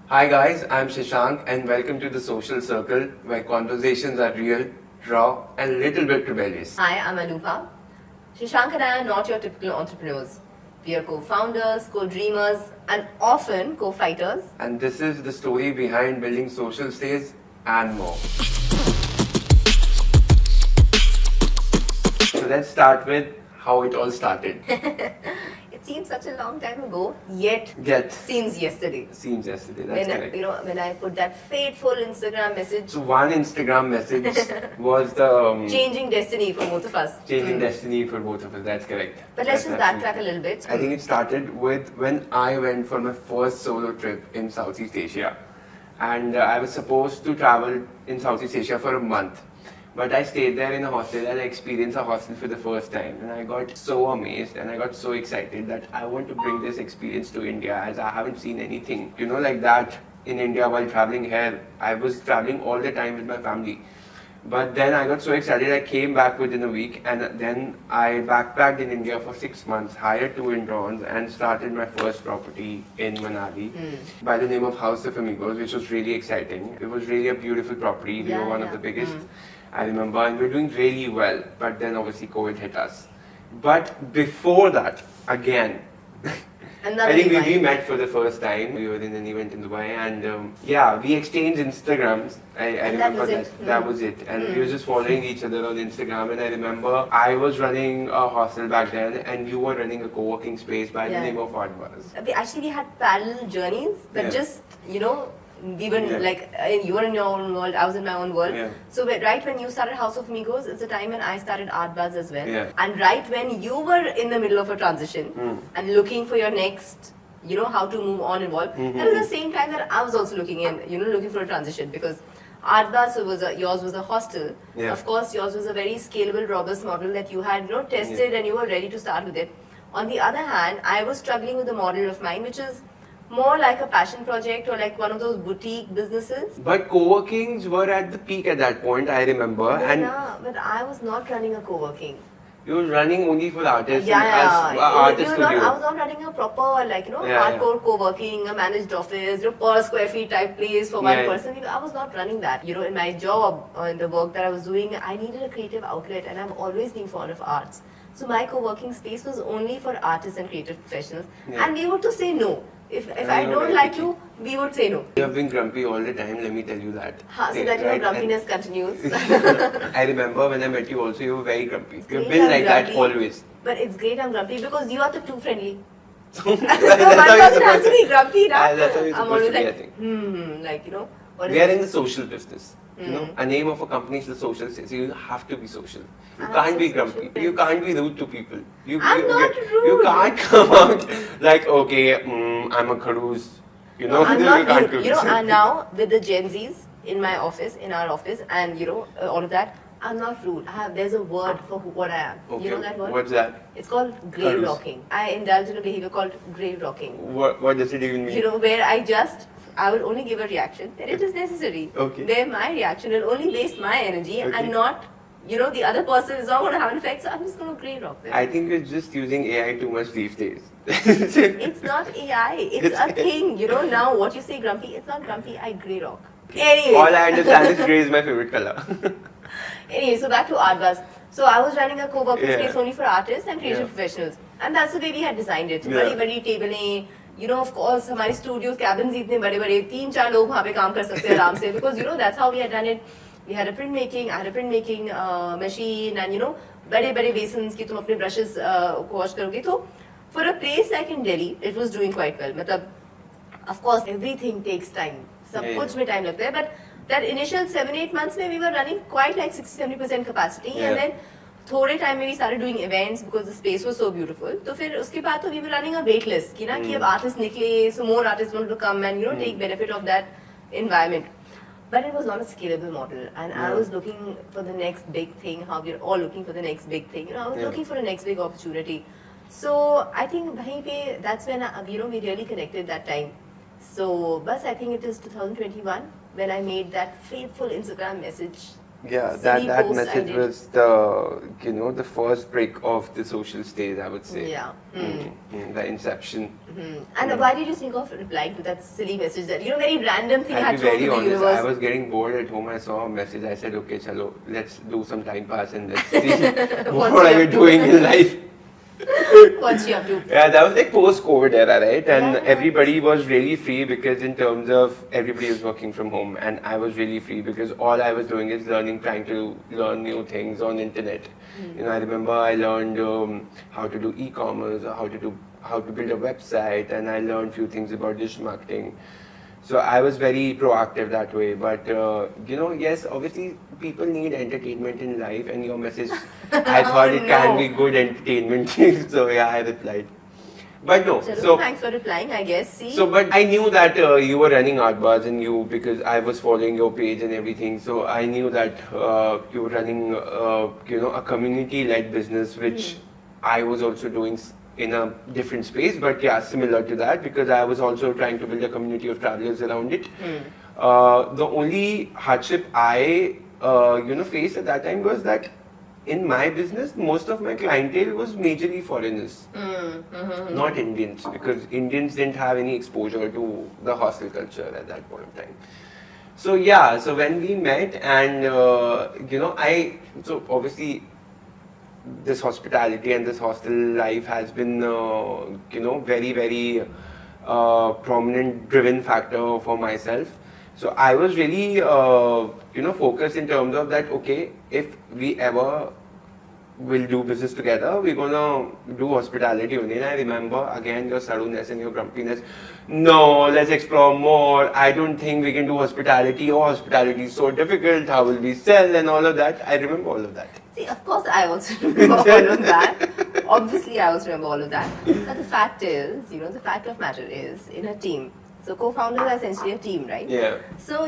Hi guys, I'm Shashank and welcome to the Social Circle where conversations are real, raw and little bit rebellious. Hi, I'm Anubha. Shashank and I are not your typical entrepreneurs. We are co-founders, co-dreamers and often co-fighters. And this is the story behind building social stays and more. So let's start with how it all started. It seems such a long time ago, yet seems yesterday. Seems yesterday, that's correct. When I put that fateful Instagram message. So one Instagram message was the... changing destiny for both of us. Changing destiny for both of us, that's correct. But let's just backtrack a little bit. I think it started with when I went for my first solo trip in Southeast Asia. And I was supposed to travel in Southeast Asia for a month. But I stayed there in a hostel and I experienced a hostel for the first time. And I got so amazed and I got so excited that I want to bring this experience to India as I haven't seen anything, like that in India while traveling here. I was traveling all the time with my family. But then I got so excited, I came back within a week and then I backpacked in India for 6 months, hired 2 interns and started my first property in Manali by the name of House of Amigos, which was really exciting. It was really a beautiful property. We were one of the biggest. I remember, and we were doing really well, but then obviously COVID hit us. But before that, again, I think we met for the first time. We were in an event in Dubai and we exchanged Instagrams. I remember that was it. And we were just following each other on Instagram. And I remember I was running a hostel back then and you were running a co-working space by the name of Advaz. We had parallel journeys, but just, we were you were in your own world, I was in my own world. So right when you started House of Amigos, it's the time when I started Art Buzz as well. And right when you were in the middle of a transition and looking for your next, how to move on involved, that is the same time that I was also looking for a transition, because Art Buzz yours was a hostel. Of course, yours was a very scalable, robust model that you had tested and you were ready to start with it. On the other hand, I was struggling with the model of mine, which is more like a passion project or like one of those boutique businesses. But co-workings were at the peak at that point, I remember. But I was not running a co-working. You were running only for artists artist studio. I was not running a proper hardcore co-working, a managed office, per square feet type place for one person. I was not running that. In my job, in the work that I was doing, I needed a creative outlet and I've always been fond of arts. So my co-working space was only for artists and creative professionals. And we were to say no. If I don't like you, we would say no. You have been grumpy all the time, let me tell you that. So that your grumpiness continues. I remember when I met you also, you were very grumpy. You've been like that always. But it's great I'm grumpy because you are the too friendly. So one person has to be grumpy now. That's how you're supposed to be, I think. We are in the social business. A name of a company is the social sales. You have to be social. You can't be grumpy. You can't be rude to people. I'm not rude. You can't come out like, okay, I'm a kharoos. I'm not rude. And now with the Gen Zs in my office, in our office, and all of that, I'm not rude. There's a word for what I am. Okay. You know that word? What's that? It's called grave rocking. I indulge in a behavior called grave rocking. What does it even mean? Where I will only give a reaction when it is necessary. Where my reaction will only waste my energy and not, the other person is not going to have an effect, so I'm just going to grey rock them. I think you're just using AI too much these days. It's not AI, it's a thing. Now what you say grumpy, it's not grumpy, I grey rock. Anyways. All I understand is grey is my favorite color. Anyway, so back to Art Buzz. So I was running a co-working space only for artists and creative professionals. And that's the way we had designed it. Badi tables. Of course, हमारे studios, cabins इतने बड़े-बड़े, 3-4 लोग वहाँ पे काम कर सकते हैं आराम से, because that's how we had done it. We had a printmaking, I had a printmaking machine, and बड़े-बड़े basins कि तुम अपने brushes wash करोगे. So for a place like in Delhi, it was doing quite well. मतलब, of course, everything takes time. सब कुछ में time लगता है, but that initial 7-8 months में we were running quite like 60-70% capacity, and then थोड़े time में we started doing events because the space was so beautiful. तो फिर उसके बाद तो we were running a wait list कि अब artists निकले, so more artists wanted to come and take benefit of that environment. But it was not a scalable model, and I was looking for the next big thing. How we're all looking for the next big thing. I was looking for the next big opportunity. So I think that's when we really connected that time. So, I think it is 2021 when I made that fateful Instagram message Yeah, silly that post I message did. was the first break of the social stage, I would say. Yeah. The inception. And why did you think of replying to that silly message that, very random thing I'll had be thrown very to the honest. universe? I was getting bored at home. I saw a message. I said, okay, chalo, let's do some time pass and let's see what What's are she you up to? doing in life. What's she up to? Yeah, that was like post-COVID era, right? And Yeah. everybody was really free because in terms of everybody was working from home, and I was really free because all I was doing is trying to learn new things on internet. I remember I learned how to do e-commerce, or how to build a website, and I learned few things about digital marketing. So I was very proactive that way. But yes, obviously people need entertainment in life, and your message, I thought it can be good entertainment. So yeah, I replied. But no, Chalo, thanks for replying, I guess. See? so but I knew that you were running art bars and because I was following your page and everything. So I knew that you were running a community-led business, which I was also doing in a different space, but yeah, similar to that, because I was also trying to build a community of travelers around it. The only hardship I faced at that time was that in my business, most of my clientele was majorly foreigners, not Indians, because Indians didn't have any exposure to the hostel culture at that point of time. So yeah, so when we met, and so obviously this hospitality and this hostel life has been very, very prominent driven factor for myself. So I was really focused in terms of that, okay, if we ever will do business together, we're gonna do hospitality only. And I remember again your suddenness and your grumpiness. No, let's explore more. I don't think we can do hospitality. Oh, hospitality is so difficult. How will we sell and all of that? I remember all of that. See, of course I also remember all of that. Obviously I also remember all of that. But the fact is, the fact of matter is, in a team, so co-founders are essentially a team, right? Yeah. So,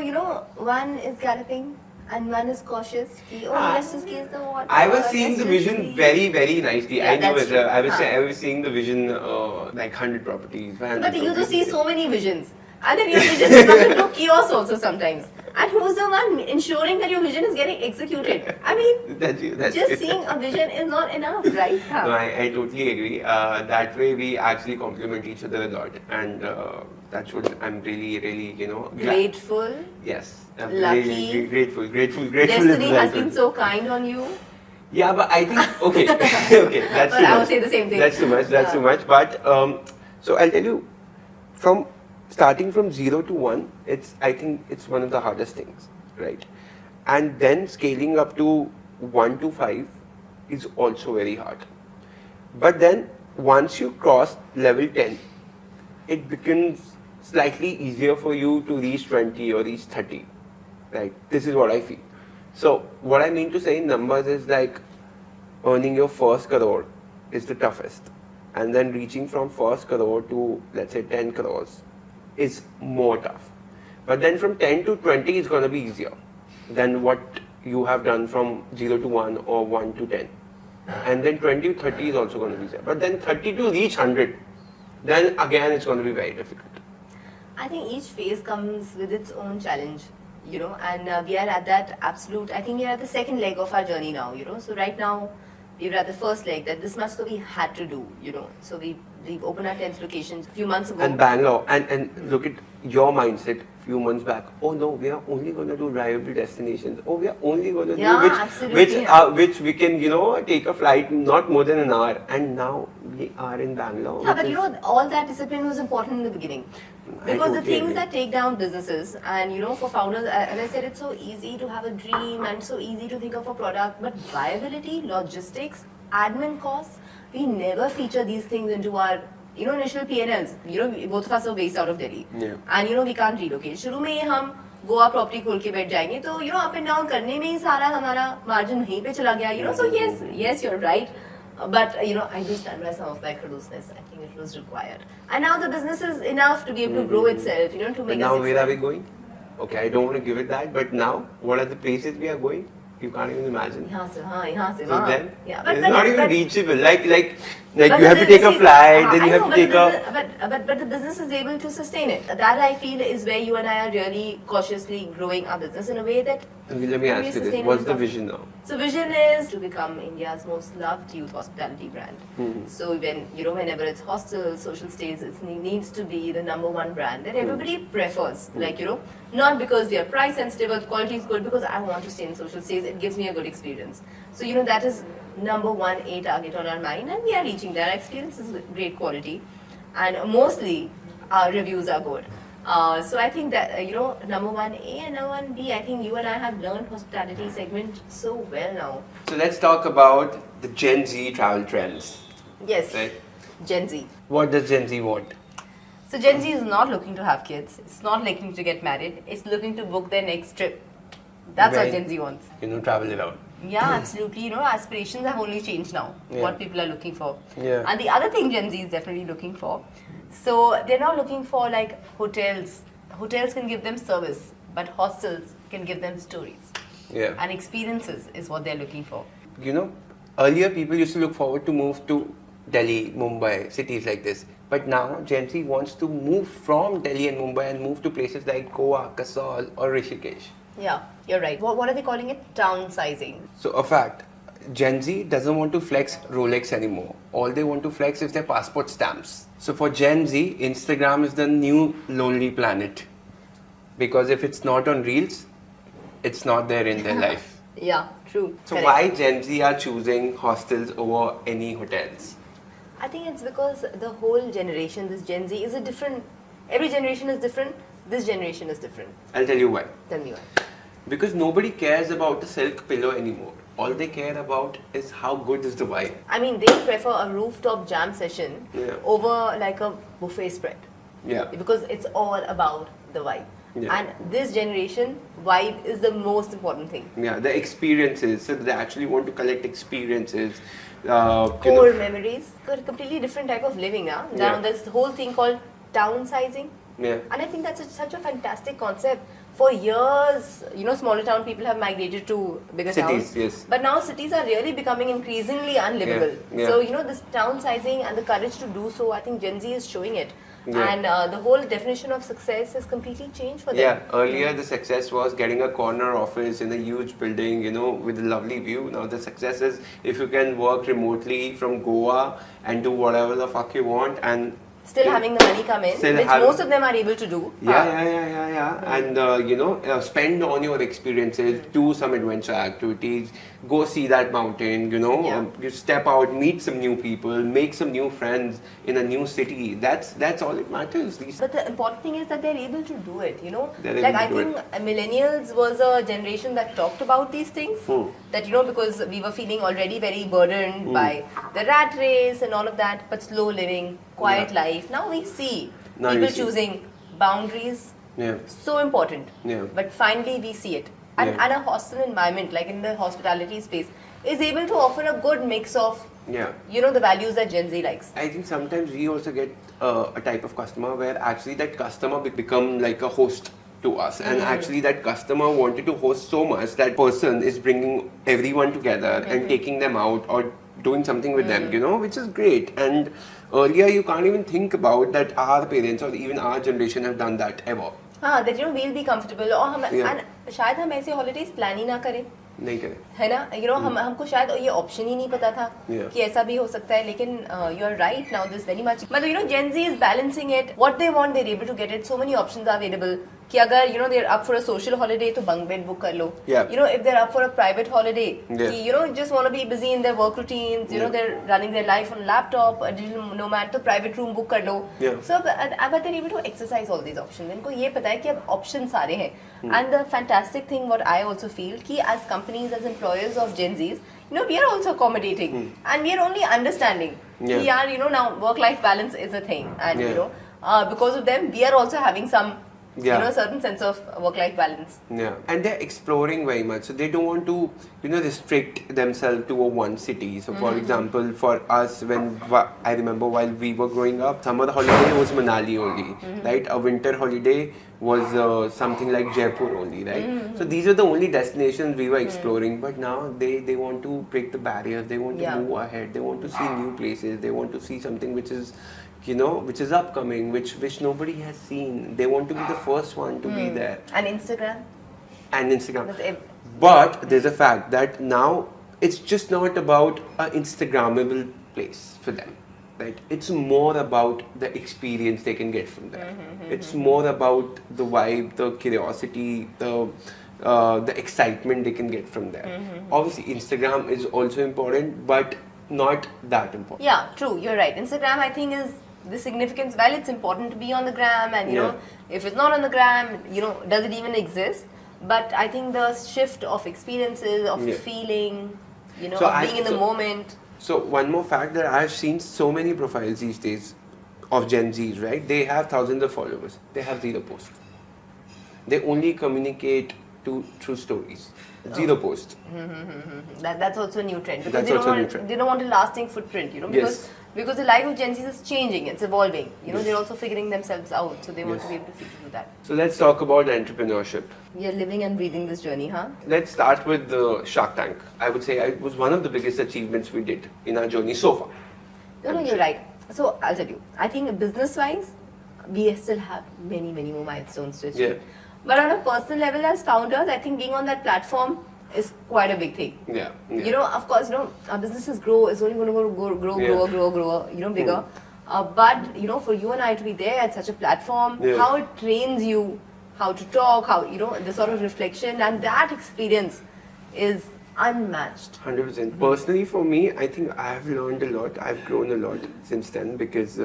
one is galloping and one is cautious. Let's just gaze the water. I was seeing the let's vision just see. very, very nicely. Yeah, I knew that's it. true. I was seeing the vision like 100 properties. 500 But you just see properties. so many visions. And then your vision becomes into chaos also sometimes. And who's the one ensuring that your vision is getting executed? I mean, That's just it. seeing a vision is not enough, right? No, I totally agree. That way we actually complement each other a lot, and that's what I'm really, really, glad. Grateful. Yes, I'm Lucky. really grateful. Destiny is has right been word. so kind on you. Yeah, but I think okay, okay, that's But too I would much. say the same thing. That's too much. That's Yeah. too much. But so I'll tell you, from starting from 0 to 1, I think it's one of the hardest things, right? And then scaling up to 1 to 5 is also very hard. But then once you cross level 10, it becomes slightly easier for you to reach 20 or reach 30. Right? This is what I feel. So what I mean to say in numbers is like earning your first crore is the toughest. And then reaching from first crore to, let's say, 10 crores is more tough. But then from 10 to 20 is going to be easier than what you have done from 0 to 1 or 1 to 10. And then 20 to 30 is also going to be easier. But then 30 to reach 100, then again it's going to be very difficult. I think each phase comes with its own challenge, and we are at that absolute, I think we are at the second leg of our journey now, So right now, we were at the first leg that this much so we had to do, So we've opened our 10th location a few months ago. And Bangalore, and look at your mindset few months back. Oh no, we are only going to do drivable destinations. Oh, we are only going to do which we can, take a flight not more than an hour. And now we are in Bangalore. Yeah, but all that discipline was important in the beginning. Because the things agree. that take down businesses, and for founders, as I said, it's so easy to have a dream and so easy to think of a product, but viability, logistics, admin costs, we never feature these things into our initial P&Ls. Both of us are based out of Delhi. Yeah. And we can't relocate. शुरू में ही हम Goa property खोल के बैठ जाएंगे तो up and down करने में ही सारा हमारा मार्जिन वहीं पे चला गया so yes you're right. But I do stand by some of my closeness. I think it was required. And now the business is enough to be able to grow itself, to make But now where are we going? Okay, I don't want to give it that, but now what are the places we are going? You can't even imagine. यहाँ से, So then, yeah, it's not even reachable. Like Like But you have to take a flight, then you have to take but the business is able to sustain it. That I feel is where you and I are really cautiously growing our business in a way that. Okay, let me ask you this. What's the vision now? So vision is to become India's most loved youth hospitality brand. So whenever it's hostels, social stays, it needs to be the #1 brand that everybody prefers. Like, not because we are price sensitive or the quality is good, because I want to stay in social stays. It gives me a good experience. So that is #1 target on our mind, and we are reaching there. Our experience is great quality, and mostly our reviews are good. So I think that #1A and #1B, I think you and I have learned hospitality segment so well now. So let's talk about the Gen Z travel trends. Yes, Right? Gen Z. What does Gen Z want? So Gen Z is not looking to have kids. It's not looking to get married. It's looking to book their next trip. That's what Gen Z wants. Travel around. Yeah, absolutely. Aspirations have only changed now. Yeah. What people are looking for. Yeah. And the other thing Gen Z is definitely looking for. So they're not looking for like hotels. Hotels can give them service, but hostels can give them stories. Yeah. And experiences is what they're looking for. Earlier people used to look forward to move to Delhi, Mumbai, cities like this. But now Gen Z wants to move from Delhi and Mumbai and move to places like Goa, Kasol or Rishikesh. Yeah, you're right. What are they calling it? Downsizing. So a fact, Gen Z doesn't want to flex Rolex anymore. All they want to flex is their passport stamps. So for Gen Z, Instagram is the new lonely planet. Because if it's not on Reels, it's not there in their life. Yeah, true. So Correct. why Gen Z are choosing hostels over any hotels? I think it's because the whole generation, this Gen Z, is a different. Every generation is different. This generation is different. I'll tell you why. Tell me why. Because nobody cares about the silk pillow anymore. All they care about is how good is the wine. I mean, they prefer a rooftop jam session over like a buffet spread. Yeah. Because it's all about the vibe. Yeah. And this generation, vibe is the most important thing. Yeah, the experiences. So they actually want to collect experiences. Core memories. A completely different type of living now. Now Yeah. there's the whole thing called downsizing. Yeah. And I think that's such a fantastic concept. For years, smaller town people have migrated to bigger Cities, towns. yes. But now cities are really becoming increasingly unlivable. Yeah, yeah. So, this downsizing and the courage to do so, I think Gen Z is showing it. Yeah. And the whole definition of success has completely changed for them. Yeah, earlier the success was getting a corner office in a huge building, with a lovely view. Now the success is if you can work remotely from Goa and do whatever the fuck you want and Still having the money come in, which most of them are able to do. Yeah. And, spend on your experiences, do some adventure activities, go see that mountain, you step out, meet some new people, make some new friends in a new city. That's all it matters. But the important thing is that they're able to do it, They're Like able I to do think millennials was a generation that talked about these things. That, because we were feeling already very burdened by the rat race and all of that, but slow living, quiet life. Now we see people choosing boundaries. Yeah. So important. Yeah. But finally we see it. And a hostel environment, like in the hospitality space, is able to offer a good mix of the values that Gen Z likes. I think sometimes we also get a type of customer where actually that customer become like a host to us, and actually that customer wanted to host so much that person is bringing everyone together and taking them out or doing something with them, which is great. And earlier you can't even think about that our parents or even our generation have done that ever. That we'll be comfortable और and शायद हम ऐसे holidays plan ही ना करें. नहीं करें. है ना? हमको शायद ये option ही नहीं पता था कि ऐसा भी हो सकता है. लेकिन you're right, now there's very much. मतलब Gen Z is balancing it. What they want, they're able to get it. So many options are available. कि अगर they're up for a social holiday तो bunk bed book कर लो. If they're up for a private holiday, कि just want to be busy in their work routines, they're running their life on laptop, a digital nomad तो private room book कर लो. So but they're able to exercise all these options. इनको ये पता है कि अब options सारे हैं. And the fantastic thing what I also feel कि as companies, as employers of Gen Zs, we are also accommodating and we are only understanding. We are, now work-life balance is a thing, and because of them, we are also having some Yeah. You know, a certain sense of work-life balance. Yeah, and they're exploring very much, so they don't want to, restrict themselves to a one city. So, for example, for us, I remember while we were growing up, summer holiday was Manali only, right? A winter holiday was something like Jaipur only, right? So these are the only destinations we were exploring. But now they want to break the barriers. They want to move ahead. They want to see new places. They want to see something which is which is upcoming, which nobody has seen. They want to be the first one to be there. And Instagram? And Instagram. But there's a fact that now it's just not about an Instagrammable place for them. Right? It's more about the experience they can get from there. It's more about the vibe, the curiosity, the excitement they can get from there. Obviously, Instagram is also important, but not that important. Yeah, true. You're right. Instagram, I think, is the significance. While it's important to be on the gram, and you know, if it's not on the gram, does it even exist? But I think the shift of experiences, of feeling, of being in the moment. So one more fact that I've seen so many profiles these days of Gen Zs, right? They have thousands of followers. They have zero posts. They only communicate through stories. Zero posts. That's also a new trend, because they don't want a lasting footprint, because the life of Gen Z is changing, it's evolving. They're also figuring themselves out, so they want to be able to figure that. So let's talk about entrepreneurship. You're living and breathing this journey, huh? Let's start with the Shark Tank. I would say it was one of the biggest achievements we did in our journey so far. No, you're right. So I'll tell you, I think business-wise, we still have many, many more milestones to achieve. Yeah. But on a personal level, as founders, I think being on that platform is quite a big thing. Yeah. Of course, our businesses grow. It's only going to grow, bigger. But for you and I to be there at such a platform, how it trains you, how to talk, how the sort of reflection, and that experience is unmatched. 100%. Personally, for me, I think I have learned a lot. I've grown a lot since then, because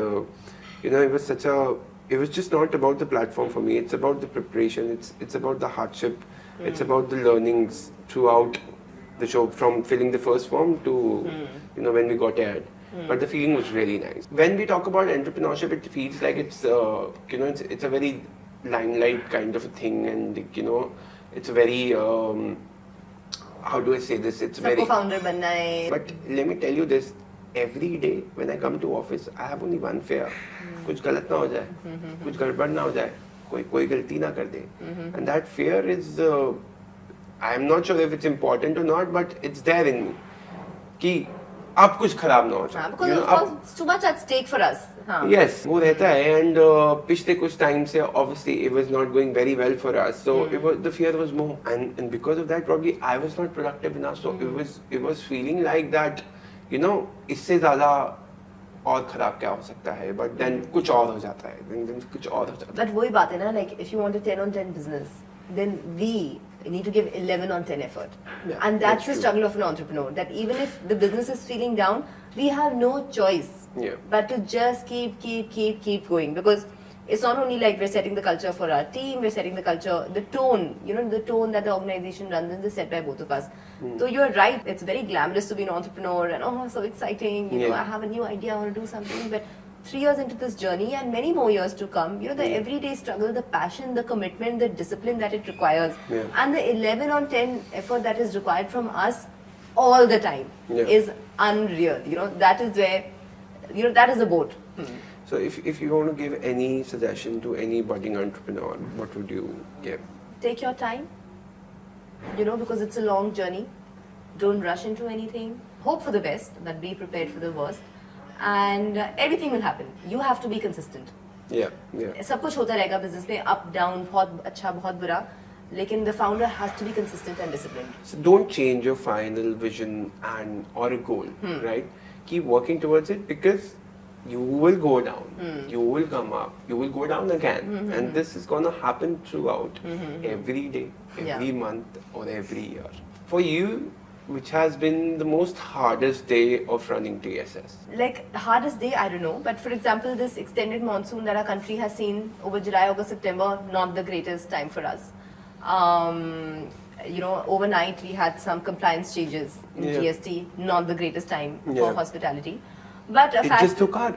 it was just not about the platform for me. It's about the preparation. It's about the hardship. It's about the learnings throughout the show, from filling the first form to when we got aired. But the feeling was really nice. When we talk about entrepreneurship, it feels like it's it's a very limelight kind of a thing, and it's a very how do I say this? It's very co-founder banna hai. But let me tell you this. Every day when I come to office, I have only one fear. कुछ गलत ना हो जाए, कुछ गड़बड़ ना हो जाए, कोई गलती ना कर दे. And that fear is, I'm not sure if it's important or not, but it's there in me. कि अब कुछ खराब ना हो जाए. Because it's too much at stake for us. Yes, वो रहता है, and पिछले कुछ time से obviously it was not going very well for us. So the fear was more, and because of that probably I was not productive enough. So it was feeling like that. इससे ज़्यादा और खराब क्या हो सकता है, but then कुछ और हो जाता है, then कुछ और हो जाता है. But वही बात है ना, like if you want a 10 on 10 business, then we need to give 11 on 10 effort. And that's the struggle of an entrepreneur, that even if the business is feeling down, we have no choice but to just keep going, because it's not only like we're setting the culture for our team, we're setting the culture, the tone, the tone that the organization runs in is set by both of us. So you're right, it's very glamorous to be an entrepreneur and so exciting, I have a new idea, I want to do something, but 3 years into this journey and many more years to come, the everyday struggle, the passion, the commitment, the discipline that it requires, and the 11 on 10 effort that is required from us all the time is unreal. That is where, that is the boat. So if you want to give any suggestion to any budding entrepreneur, what would you give? Take your time, because it's a long journey. Don't rush into anything. Hope for the best, but be prepared for the worst. And everything will happen. You have to be consistent. सब कुछ होता रहेगा business में, up, down, बहुत अच्छा, बहुत बुरा. लेकिन the founder has to be consistent and disciplined. So don't change your final vision or a goal, right? Keep working towards it, because you will go down, you will come up, you will go down again, and this is going to happen throughout every day, every month, or every year. For you, which has been the most hardest day of running TSS? Like hardest day, I don't know, but for example, this extended monsoon that our country has seen over July, August, September, not the greatest time for us. Overnight we had some compliance changes in GST, not the greatest time for hospitality. But it just took our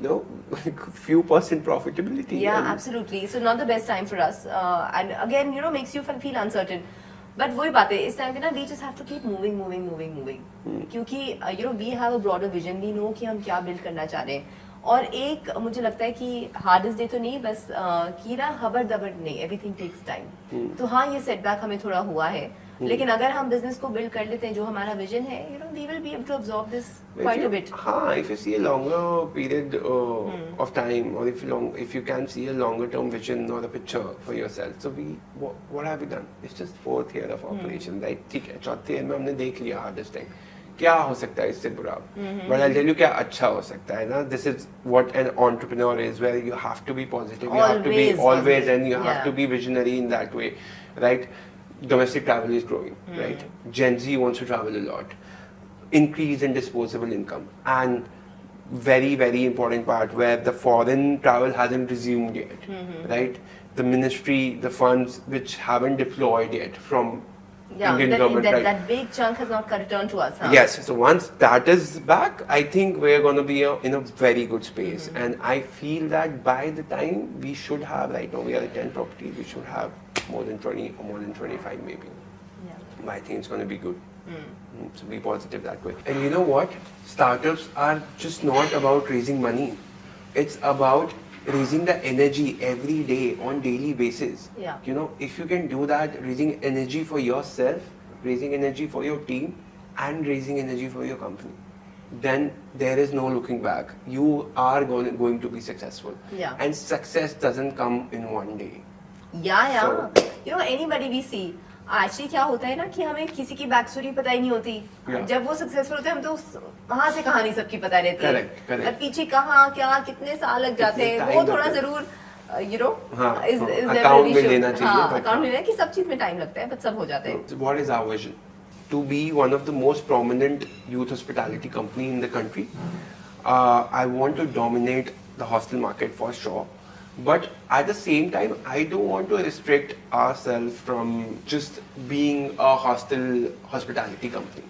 few percent profitability. Yeah, and absolutely. So not the best time for us. And again, makes you feel uncertain. But वही बात है, इस time पे ना we just have to keep moving. क्योंकि we have a broader vision. We know कि हम क्या build करना चाह रहे हैं. और एक मुझे लगता है कि hardest day तो नहीं, बस कि ना हबर-दबर नहीं. Everything takes time. तो हाँ, ये setback हमें थोड़ा हुआ है. लेकिन अगर हम business को build कर लेते हैं जो हमारा vision है, we will be able to absorb this quite a bit. If you see a longer period of time, or if you can see a longer term vision or a picture for yourself, so what have we done? It's just 4th year of operation, right? ठीक है, 4th year में हमने देख लिया hardest time. क्या हो सकता है इससे बुरा? But I'll tell you क्या अच्छा हो सकता है ना. This is what an entrepreneur is, where you have to be positive, you have to be always, and you have to be visionary in that way, right? Domestic travel is growing, right? Gen Z wants to travel a lot. Increase in disposable income, and very, very important part where the foreign travel hasn't resumed yet, right? The ministry, the funds which haven't deployed yet from Indian government, right? That big chunk has not returned to us. Huh? Yes, so once that is back, I think we're going to be in a very good space, and I feel that by the time we should have, right now we are at 10 properties, we should have more than 20 or more than 25 maybe. But I think it's going to be good. So be positive that way. And you know what? Startups are just not about raising money. It's about raising the energy every day on daily basis. Yeah. If you can do that, raising energy for yourself, raising energy for your team, and raising energy for your company, then there is no looking back. You are going to be successful. Yeah. And success doesn't come in one day. Yeah. So, Anybody we see, actually क्या होता है ना कि हमें किसी की back story पता ही नहीं होती. जब वो सक्सेसफुल होते हैं हम तो वहाँ से कहानी सबकी पता रहती है. और पीछे कहाँ क्या कितने साल लग जाते हैं वो थोड़ा जरूर अकाउंट में लेना चाहिए. अकाउंट में लेना कि सब चीज में टाइम लगता है, बट सब हो जाता है. What is our vision? To be one of the most prominent youth hospitality company in the country. I want to dominate the hostel market for sure. But at the same time, I don't want to restrict ourselves from just being a hospitality company.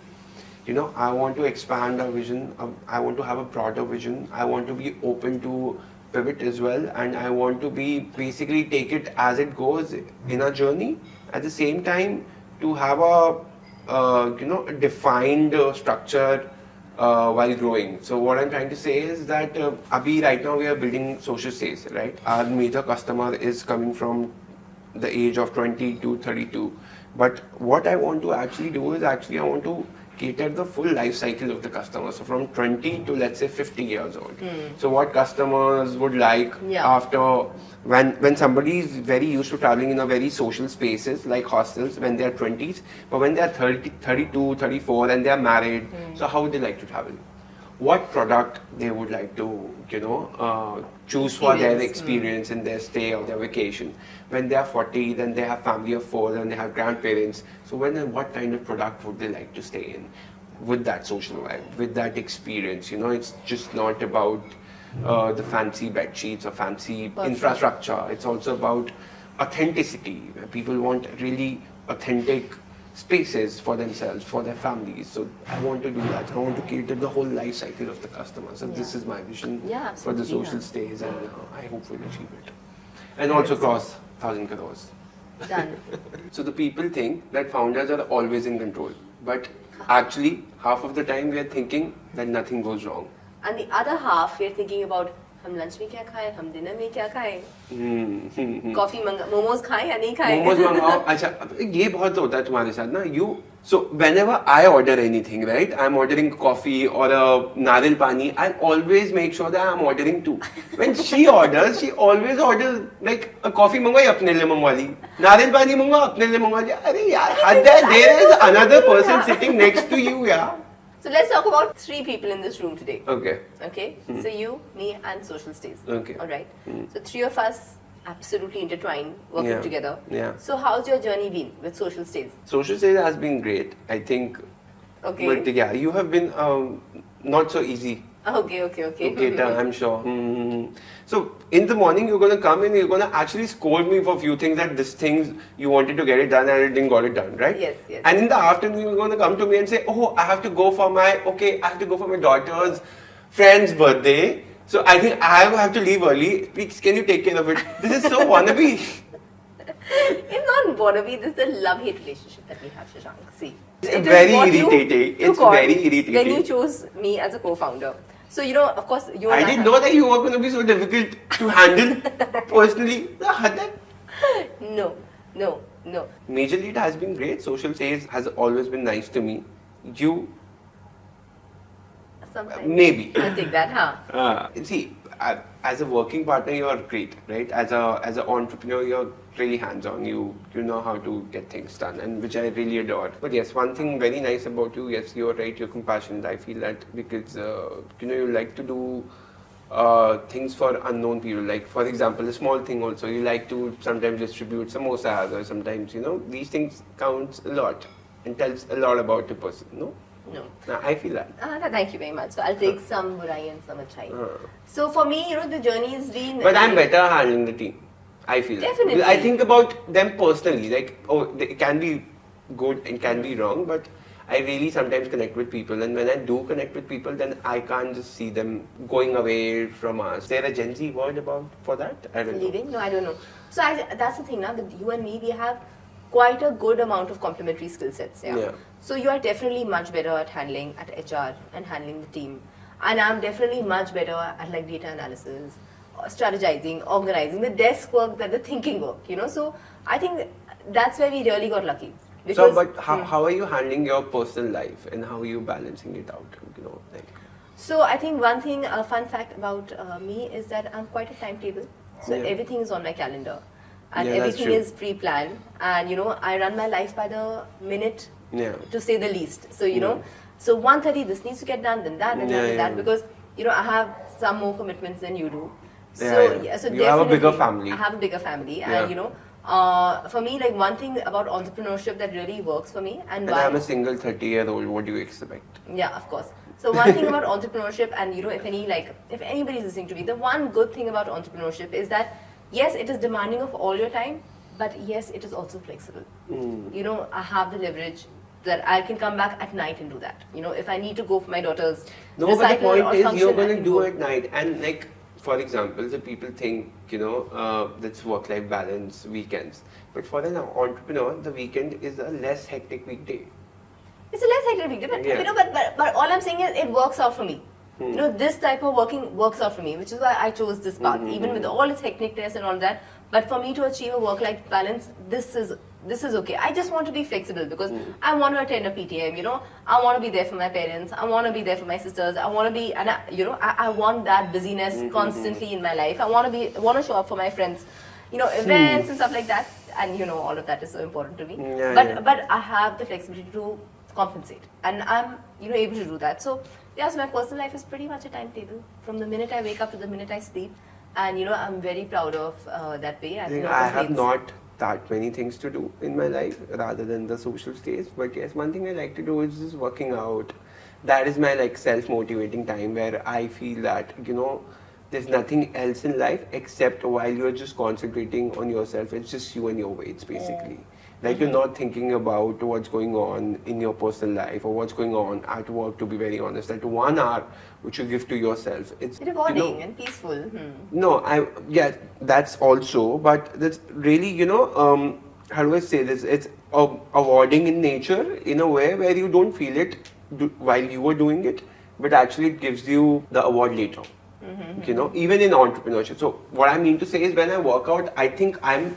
I want to expand our vision. I want to have a broader vision. I want to be open to pivot as well, and I want to be basically take it as it goes in our journey. At the same time, to have a defined structure while growing. So what I'm trying to say is that right now we are building social stays, right? Our major customer is coming from the age of 20 to 32. But what I want to actually do is I want to cater the full life cycle of the customer. So from 20 to let's say 50 years old. So what customers would like after when somebody is very used to traveling in a very social spaces like hostels when they are 20s, but when they are 30, 32, 34 and they are married, so how would they like to travel? What product they would like to, choose for their experience in their stay or their vacation. When they are 40, then they have family of 4, then they have grandparents. So when and what kind of product would they like to stay in with that social vibe, with that experience? It's just not about the fancy bed sheets or fancy infrastructure. It's also about authenticity. People want really authentic spaces for themselves, for their families. So I want to do that. I want to cater the whole life cycle of the customer. So this is my vision for the social stays, and I hope we'll achieve it. And also cross 1,000 crores. Done. So the people think that founders are always in control, but actually half of the time we are thinking that nothing goes wrong. And the other half we are thinking about हम lunch में क्या खाएं, हम dinner में क्या खाएं, coffee momos खाएं या नहीं खाएं. मोमोज मंगाओ. अच्छा, ये बहुत होता है तुम्हारे साथ ना. So whenever I order anything, right, I'm ordering coffee or a naril pani, I'll always make sure that I'm ordering two. When she orders, she always orders like a coffee मंगवाई अपने लिए मंगवा ली, नारियल पानी मंगवा अपने लिए मंगवा लिया. अरे यार, हद है. There is another person sitting next to you, yeah. So let's talk about 3 people in this room today. Okay. So you, me, and social stays. Okay. All right. So 3 of us absolutely intertwined, working together. Yeah. So how's your journey been with social stays? Social stays has been great, I think. Okay. But yeah, you have been not so easy. Okay. I'm sure. So in the morning you're going to come in, you're going to actually scold me for a few things, that this things you wanted to get it done and it didn't got it done, right? Yes. And in the afternoon you're going to come to me and say, oh, I have to go for my daughter's friend's birthday, So I think I have to leave early. Please, can you take care of it? This is so wannabe. It's not wannabe, this is the love-hate relationship that we have, Shashank. See, It's very irritating. It's very irritating. When you chose me as a co-founder. So, you know, of course, you I didn't know that you were going to be so difficult to handle personally. No. Majorly, it has been great. Social space has always been nice to me. You, Sometimes. maybe. I'll take that, huh? See, as a working partner, you are great, right? As an entrepreneur, you're really hands-on. You know how to get things done, and which I really adore. But yes, one thing very nice about you, yes, you're right, you're compassionate. I feel that because you like to do things for unknown people. Like for example, a small thing also, you like to sometimes distribute samosas, or sometimes these things counts a lot and tells a lot about the person. No. I feel that. Thank you very much. So I'll take some burai and some achai. So for me, the journey has been. But I'm better handling the team. I feel Definitely. That. I think about them personally. Like, it can be good, it can be wrong, but I really sometimes connect with people. And when I do connect with people, then I can't just see them going away from us. Is there a Gen Z word for that? I don't know. Leaving? No, I don't know. So that's the thing now, that you and me, we have quite a good amount of complementary skill sets. Yeah. So you are definitely much better at handling at HR and handling the team, and I'm definitely much better at like data analysis, strategizing, organizing, the desk work, the thinking work. So I think that's where we really got lucky. Because, but how are you handling your personal life and how are you balancing it out? So I think one thing, a fun fact about me is that I'm quite a timetable. So everything is on my calendar. And everything is pre-planned, and I run my life by the minute, to say the least. So so 1:30 this needs to get done, then that, and that, because I have some more commitments than you do. So so you have a bigger family. I have a bigger family, and for me, like one thing about entrepreneurship that really works for me, and why I'm a single 30-year-old. What do you expect? Yeah, of course. So one thing about entrepreneurship, and if anybody is listening to me, the one good thing about entrepreneurship is that yes, it is demanding of all your time, but yes, it is also flexible. I have the leverage that I can come back at night and do that. If I need to go for my daughter's but the point is function, you're going to do it at night. And like, for example, the people think, that's work-life balance, weekends. But for an entrepreneur, the weekend is a less hectic weekday. It's a less hectic weekday, but all I'm saying is it works out for me. This type of working works out for me, which is why I chose this path, even with all its hecticness and all that. But for me to achieve a work-life balance, this is okay. I just want to be flexible because I want to attend a PTM. I want to be there for my parents. I want to be there for my sisters. I want to be, and I want that busyness constantly in my life. I want to show up for my friends, events and stuff like that. And all of that is so important to me. But I have the flexibility to compensate, and I'm able to do that. So my personal life is pretty much a timetable from the minute I wake up to the minute I sleep, and I'm very proud of that way. I have not that many things to do in my life rather than the social stage, but yes, one thing I like to do is just working out. That is my self-motivating time where I feel that there's nothing else in life except while you're just concentrating on yourself. It's just you and your weights basically. Like you're not thinking about what's going on in your personal life or what's going on at work, to be very honest. That 1 hour which you give to yourself, it's rewarding and peaceful. No, that's also, but that's really, how do I say this? It's awarding in nature in a way where you don't feel it while you are doing it, but actually it gives you the award later. Even in entrepreneurship. So what I mean to say is when I work out, I think I'm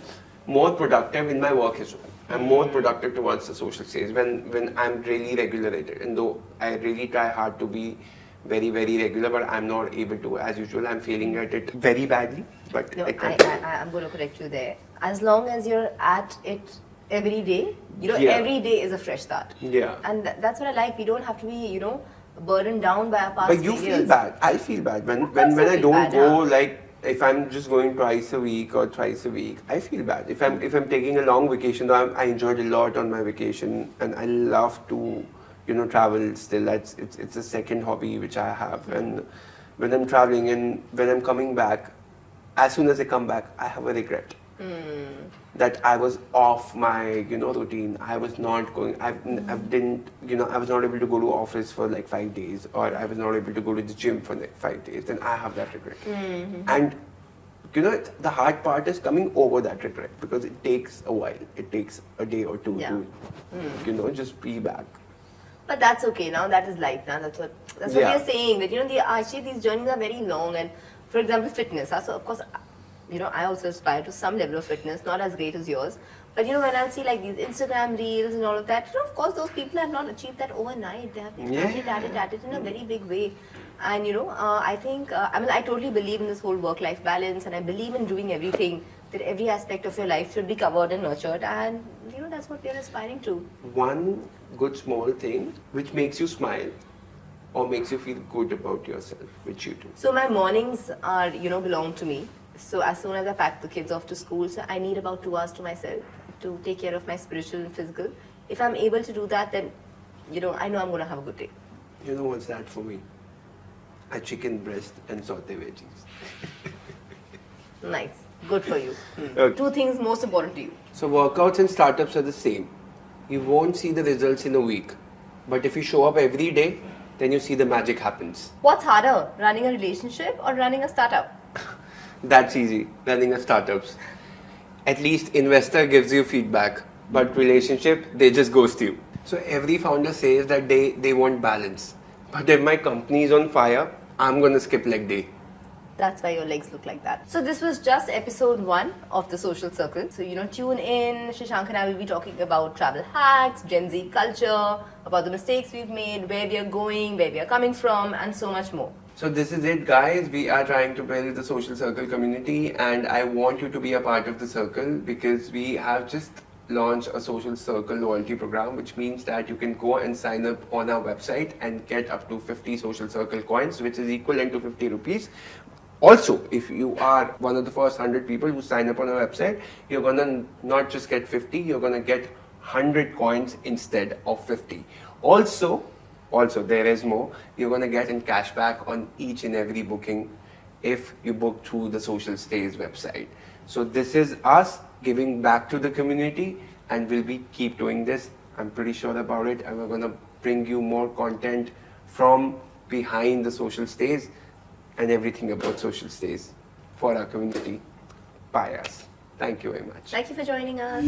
more productive in my work as well. I'm more productive towards the social stage when I'm really regulated. And though I really try hard to be very, very regular, but I'm not able to. As usual, I'm failing at it very badly. But no, I'm going to correct you there. As long as you're at it every day, every day is a fresh start. Yeah. And that's what I like. We don't have to be, burdened down by our past But you feel bad. I feel bad when I don't go if I'm just going twice a week or thrice a week, I feel bad. If I'm taking a long vacation, though I enjoyed a lot on my vacation, and I love to travel still. It's a second hobby which I have. And when I'm traveling and when I'm coming back, as soon as I come back, I have a regret. that I was off my, routine. I was not going, I didn't, I was not able to go to office for like 5 days, or I was not able to go to the gym for like 5 days, then I have that regret. And, the hard part is coming over that regret, because it takes a while. It takes a day or two to, just be back. But that's okay now. That is life now. That's what we are saying. That actually these journeys are very long. And for example, fitness. So of course, I also aspire to some level of fitness, not as great as yours. But when I'll see like these Instagram reels and all of that, of course those people have not achieved that overnight. They have been at it in a very big way. And I think I totally believe in this whole work-life balance, and I believe in doing everything, that every aspect of your life should be covered and nurtured, and that's what we are aspiring to. One good small thing which makes you smile or makes you feel good about yourself, which you do. So my mornings are belong to me. So as soon as I pack the kids off to school, so I need about 2 hours to myself to take care of my spiritual and physical. If I'm able to do that, then I know I'm going to have a good day. You know what's that for me? A chicken breast and saute veggies. Nice. Good for you. Okay. 2 things most important to you. So workouts and startups are the same. You won't see the results in a week. But if you show up every day, then you see the magic happens. What's harder, running a relationship or running a startup? That's easy, running a startups. At least investor gives you feedback, but relationship, they just ghost you. So every founder says that they want balance. But if my company is on fire, I'm going to skip leg day. That's why your legs look like that. So this was just episode 1 of The Social Circle. So tune in. Shashank and I will be talking about travel hacks, Gen Z culture, about the mistakes we've made, where we are going, where we are coming from, and so much more. So this is it, guys. We are trying to build the Social Circle community, and I want you to be a part of the circle, because we have just launched a Social Circle loyalty program, which means that you can go and sign up on our website and get up to 50 Social Circle coins, which is equivalent to 50 rupees. Also, if you are one of the first 100 people who sign up on our website, you're gonna not just get 50, you're gonna get 100 coins instead of 50. Also, there is more. You're gonna get in cashback on each and every booking if you book through the Social Stays website. So this is us giving back to the community, and we'll keep doing this. I'm pretty sure about it, and we're gonna bring you more content from behind the Social Stays and everything about Social Stays for our community by us. Thank you very much. Thank you for joining us.